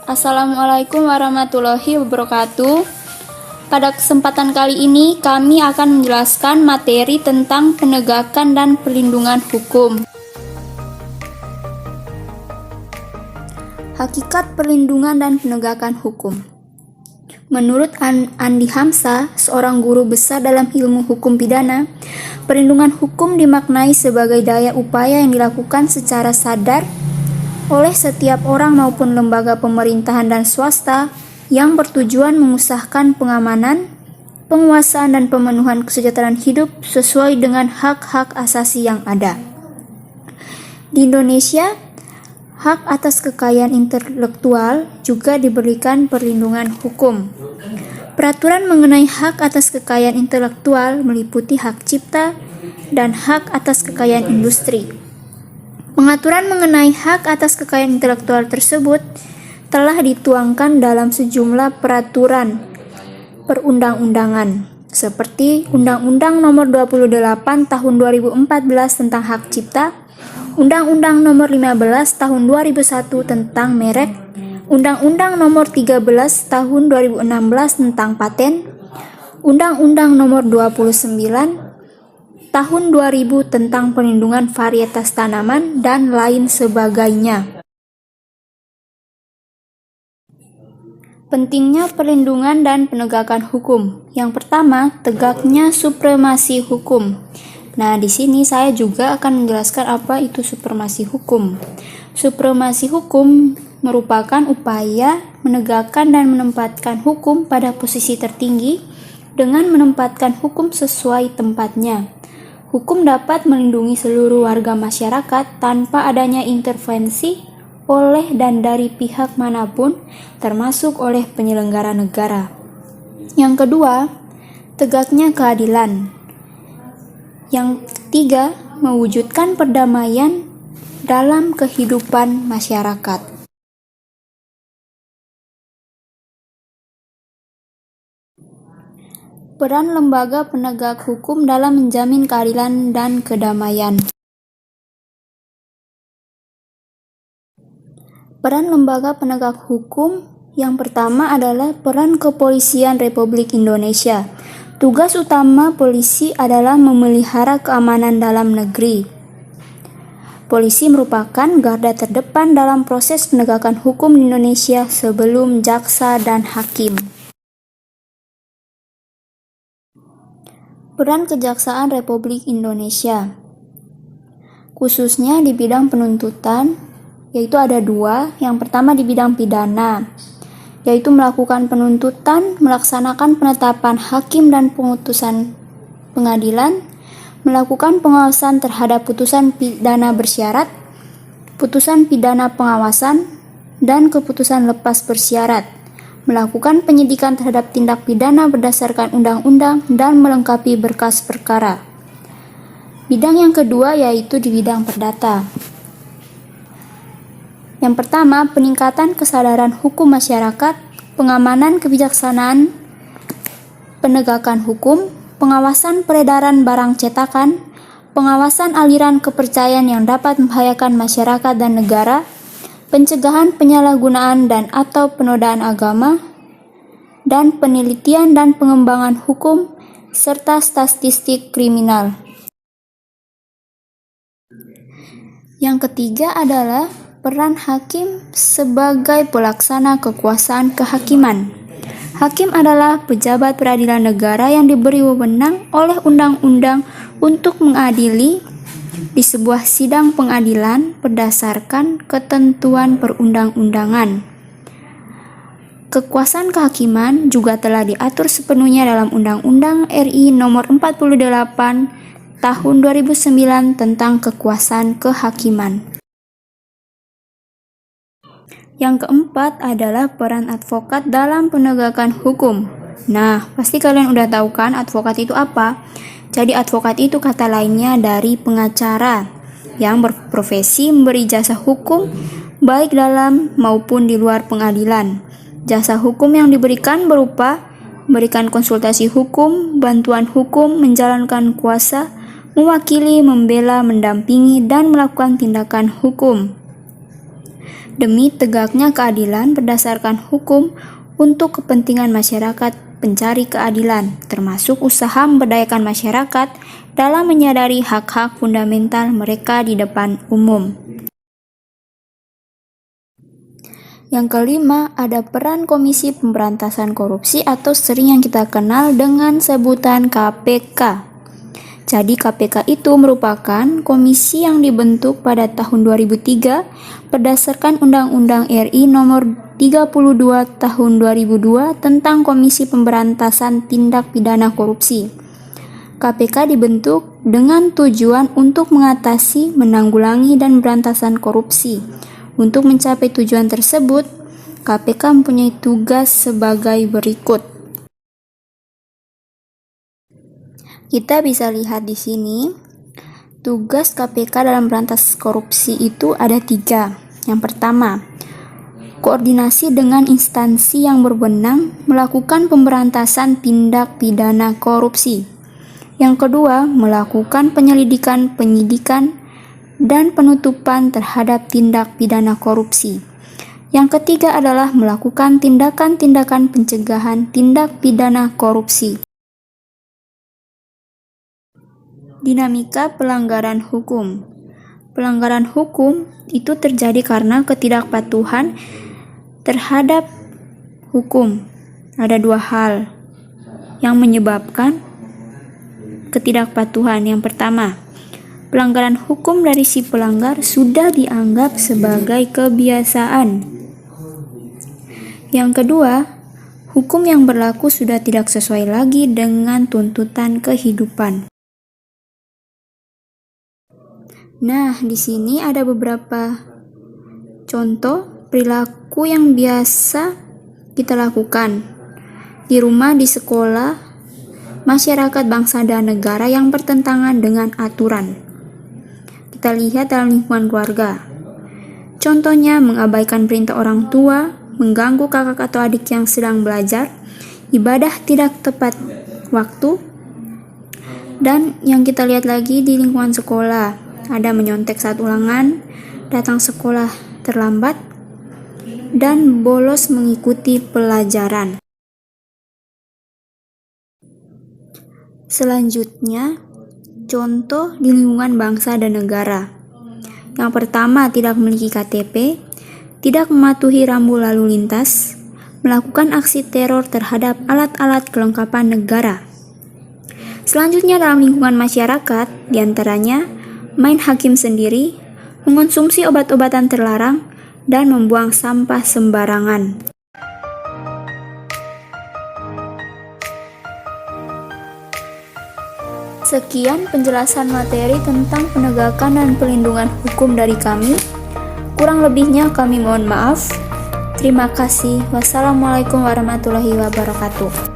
Assalamualaikum warahmatullahi wabarakatuh. Pada kesempatan kali ini kami akan menjelaskan materi tentang penegakan dan perlindungan hukum. Hakikat perlindungan dan penegakan hukum. Menurut Andi Hamzah, seorang guru besar dalam ilmu hukum pidana, perlindungan hukum dimaknai sebagai daya upaya yang dilakukan secara sadar oleh setiap orang maupun lembaga pemerintahan dan swasta yang bertujuan mengusahakan pengamanan, penguasaan dan pemenuhan kesejahteraan hidup sesuai dengan hak-hak asasi yang ada. Di Indonesia, hak atas kekayaan intelektual juga diberikan perlindungan hukum. Peraturan mengenai hak atas kekayaan intelektual meliputi hak cipta dan hak atas kekayaan industri. Pengaturan mengenai hak atas kekayaan intelektual tersebut telah dituangkan dalam sejumlah peraturan perundang-undangan, seperti Undang-Undang Nomor 28 Tahun 2014 tentang Hak Cipta, Undang-Undang Nomor 15 Tahun 2001 tentang Merek, Undang-Undang Nomor 13 Tahun 2016 tentang Paten, Undang-Undang Nomor 29 Tahun 2000 tentang perlindungan varietas tanaman, dan lain sebagainya. Pentingnya perlindungan dan penegakan hukum. Yang pertama, tegaknya supremasi hukum. Nah, di sini saya juga akan menjelaskan apa itu supremasi hukum. Supremasi hukum merupakan upaya menegakkan dan menempatkan hukum pada posisi tertinggi dengan menempatkan hukum sesuai tempatnya. Hukum dapat melindungi seluruh warga masyarakat tanpa adanya intervensi oleh dan dari pihak manapun, termasuk oleh penyelenggara negara. Yang kedua, tegaknya keadilan. Yang ketiga, mewujudkan perdamaian dalam kehidupan masyarakat. Peran lembaga penegak hukum dalam menjamin keadilan dan kedamaian. Peran lembaga penegak hukum yang pertama adalah peran Kepolisian Republik Indonesia. Tugas utama polisi adalah memelihara keamanan dalam negeri. Polisi merupakan garda terdepan dalam proses penegakan hukum di Indonesia sebelum jaksa dan hakim. Peran Kejaksaan Republik Indonesia, khususnya di bidang penuntutan, yaitu ada dua. Yang pertama di bidang pidana, yaitu melakukan penuntutan, melaksanakan penetapan hakim dan putusan pengadilan, melakukan pengawasan terhadap putusan pidana bersyarat, putusan pidana pengawasan, dan keputusan lepas bersyarat, melakukan penyidikan terhadap tindak pidana berdasarkan undang-undang, dan melengkapi berkas perkara. Bidang yang kedua yaitu di bidang perdata. Yang pertama, peningkatan kesadaran hukum masyarakat, pengamanan kebijaksanaan, penegakan hukum, pengawasan peredaran barang cetakan, pengawasan aliran kepercayaan yang dapat membahayakan masyarakat dan negara, pencegahan penyalahgunaan dan atau penodaan agama, dan penelitian dan pengembangan hukum, serta statistik kriminal. Yang ketiga adalah peran hakim sebagai pelaksana kekuasaan kehakiman. Hakim adalah pejabat peradilan negara yang diberi wewenang oleh undang-undang untuk mengadili di sebuah sidang pengadilan berdasarkan ketentuan perundang-undangan. Kekuasaan kehakiman juga telah diatur sepenuhnya dalam Undang-Undang RI Nomor 48 Tahun 2009 tentang kekuasaan kehakiman. Yang keempat adalah peran advokat dalam penegakan hukum. Nah, pasti kalian udah tahu kan advokat itu apa? Jadi advokat itu kata lainnya dari pengacara yang berprofesi memberi jasa hukum baik dalam maupun di luar pengadilan. Jasa hukum yang diberikan berupa memberikan konsultasi hukum, bantuan hukum, menjalankan kuasa, mewakili, membela, mendampingi, dan melakukan tindakan hukum. demi tegaknya keadilan berdasarkan hukum untuk kepentingan masyarakat pencari keadilan, termasuk usaha memberdayakan masyarakat dalam menyadari hak-hak fundamental mereka di depan umum. Yang kelima, ada peran Komisi Pemberantasan Korupsi atau sering yang kita kenal dengan sebutan KPK. Jadi KPK itu merupakan komisi yang dibentuk pada tahun 2003 berdasarkan Undang-Undang RI Nomor 32 Tahun 2002 tentang Komisi Pemberantasan Tindak Pidana Korupsi. KPK dibentuk dengan tujuan untuk mengatasi, menanggulangi, dan pemberantasan korupsi. Untuk mencapai tujuan tersebut, KPK mempunyai tugas sebagai berikut. Kita bisa lihat di sini, tugas KPK dalam berantas korupsi itu ada 3. Yang pertama, koordinasi dengan instansi yang berwenang melakukan pemberantasan tindak pidana korupsi. Yang kedua, melakukan penyelidikan, penyidikan, dan penutupan terhadap tindak pidana korupsi. Yang ketiga adalah melakukan tindakan-tindakan pencegahan tindak pidana korupsi. Dinamika pelanggaran hukum. Pelanggaran hukum itu terjadi karena ketidakpatuhan terhadap hukum. Ada 2 hal yang menyebabkan ketidakpatuhan. Yang pertama, pelanggaran hukum dari si pelanggar sudah dianggap sebagai kebiasaan. Yang kedua, hukum yang berlaku sudah tidak sesuai lagi dengan tuntutan kehidupan. Nah, di sini ada beberapa contoh perilaku yang biasa kita lakukan di rumah, di sekolah, masyarakat, bangsa, dan negara yang bertentangan dengan aturan. Kita lihat dalam lingkungan keluarga. Contohnya, mengabaikan perintah orang tua, mengganggu kakak atau adik yang sedang belajar, ibadah tidak tepat waktu, dan yang kita lihat lagi di lingkungan sekolah. Ada menyontek saat ulangan, datang sekolah terlambat, dan bolos mengikuti pelajaran. Selanjutnya, contoh di lingkungan bangsa dan negara. Yang pertama, tidak memiliki KTP, tidak mematuhi rambu lalu lintas, melakukan aksi teror terhadap alat-alat kelengkapan negara. Selanjutnya dalam lingkungan masyarakat, diantaranya main hakim sendiri, mengonsumsi obat-obatan terlarang, dan membuang sampah sembarangan. Sekian penjelasan materi tentang penegakan dan pelindungan hukum dari kami. Kurang lebihnya kami mohon maaf. Terima kasih. Wassalamualaikum warahmatullahi wabarakatuh.